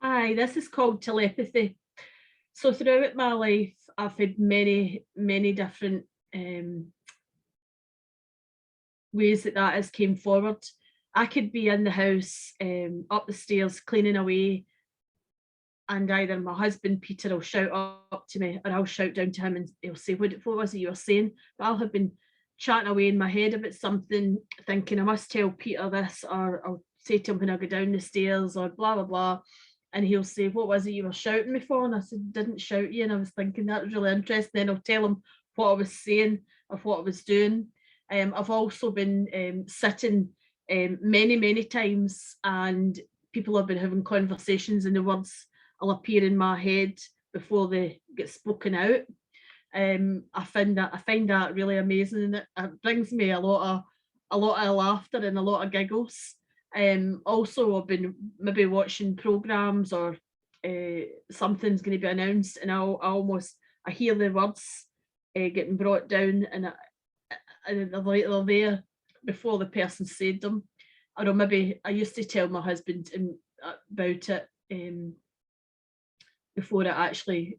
Aye, this is called telepathy. So throughout my life, I've had many, many different ways that has came forward. I could be in the house, up the stairs, cleaning away, and either my husband Peter will shout up to me, or I'll shout down to him, and he'll say, "What was it you were saying?" But I'll have been chatting away in my head about something, thinking I must tell Peter this, or I'll say to him when I go down the stairs, or blah blah blah, and he'll say, "What was it you were shouting me for?" And I said, "Didn't shout you," and I was thinking that was really interesting. Then I'll tell him what I was saying of what I was doing. I've also been sitting many many times, and people have been having conversations, and the words will appear in my head before they get spoken out. I find that really amazing, and it brings me a lot of laughter and a lot of giggles. Also, I've been maybe watching programs, or something's going to be announced, and I hear the words getting brought down, and they're there before the person said them. Or maybe I used to tell my husband about it. Before it actually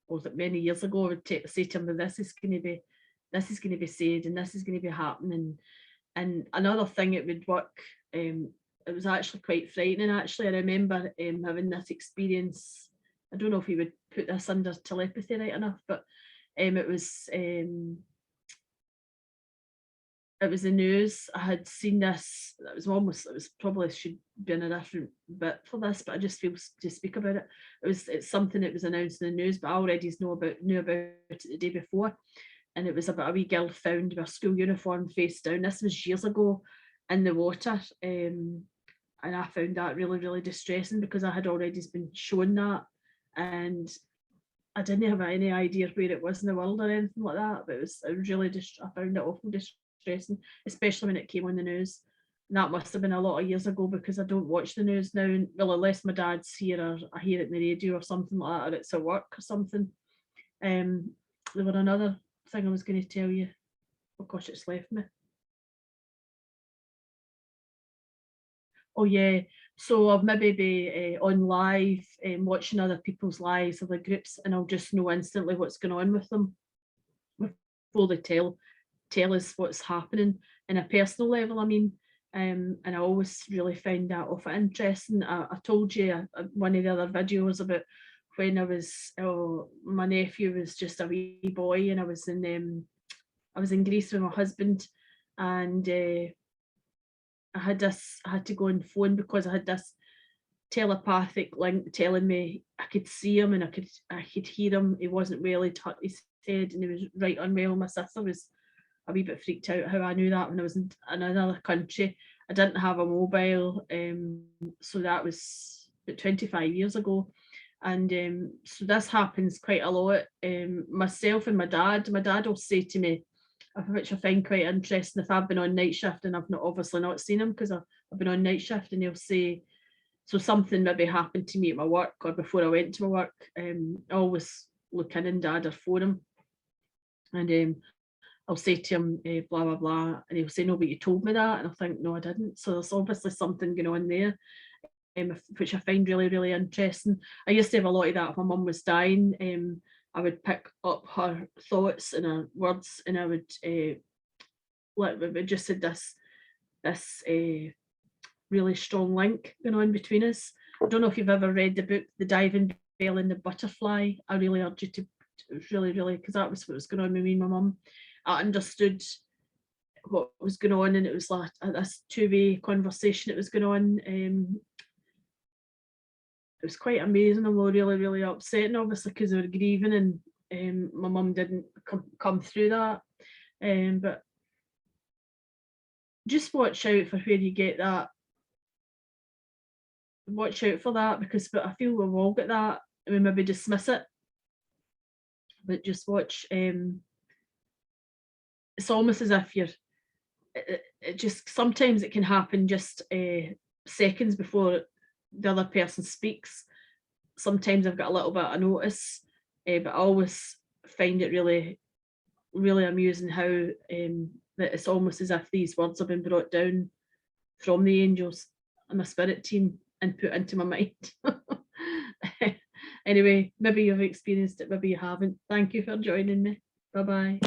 was it many years ago, I would say to him that this is going to be said, and this is going to be happening. And another thing, it would work. It was actually quite frightening. Actually, I remember having this experience. I don't know if he would put this under telepathy right enough, but it was the news. I had seen this. It was probably should be in a different bit for this, but I just feel to speak about it. It's something that was announced in the news, but I already knew about it the day before. And it was about a wee girl found with a school uniform face down. This was years ago in the water. And I found that really, really distressing, because I had already been shown that. And I didn't have any idea where it was in the world or anything like that. But it was really I found it awful distressing, especially when it came on the news. And that must have been a lot of years ago, because I don't watch the news now. Well, unless my dad's here, or I hear it in the radio or something like that, or it's at work or something. There were another thing I was going to tell you. Oh gosh, it's left me. Oh yeah, so I'll maybe be on live, watching other people's lives, other groups, and I'll just know instantly what's going on with them before they tell us what's happening in a personal level. I mean, and I always really find that awful interesting. I told you one of the other videos about when my nephew was just a wee boy, and I was in Greece with my husband, and I had to go on phone, because I had this telepathic link telling me I could see him, and I could hear him. He wasn't well, he said, and he was right unwell. My sister was a wee bit freaked out how I knew that when I was in another country. I didn't have a mobile, so that was about 25 years ago. And so this happens quite a lot. Myself and my dad will say to me, which I find quite interesting, if I've been on night shift and I've obviously not seen him because I've been on night shift, and he'll say, so something maybe happened to me at my work or before I went to my work, I always look in and Dad or phone him, and I'll say to him, blah blah blah, and he'll say, no, but you told me that, and I think, no, I didn't. So there's obviously something going on there, which I find really, really interesting. I used to have a lot of that. If my mum was dying, I would pick up her thoughts and her words, and I would we just had this really strong link going on between us. I don't know if you've ever read the book The Diving Bell and the Butterfly. I really urge you to. It was really, really, because that was what was going on with me and my mum. I understood what was going on, and it was like this two-way conversation that was going on. It was quite amazing, although really, really upsetting, obviously, because they were grieving, and my mum didn't come through that. But just watch out for where you get that. Watch out for that, because I feel we've all got that, and we maybe dismiss it. But just watch. It's almost as if it just, sometimes it can happen just seconds before the other person speaks. Sometimes I've got a little bit of notice, but I always find it really, really amusing how that it's almost as if these words have been brought down from the angels and the spirit team input into my mind. Anyway, maybe you've experienced it, maybe you haven't. Thank you for joining me. Bye bye.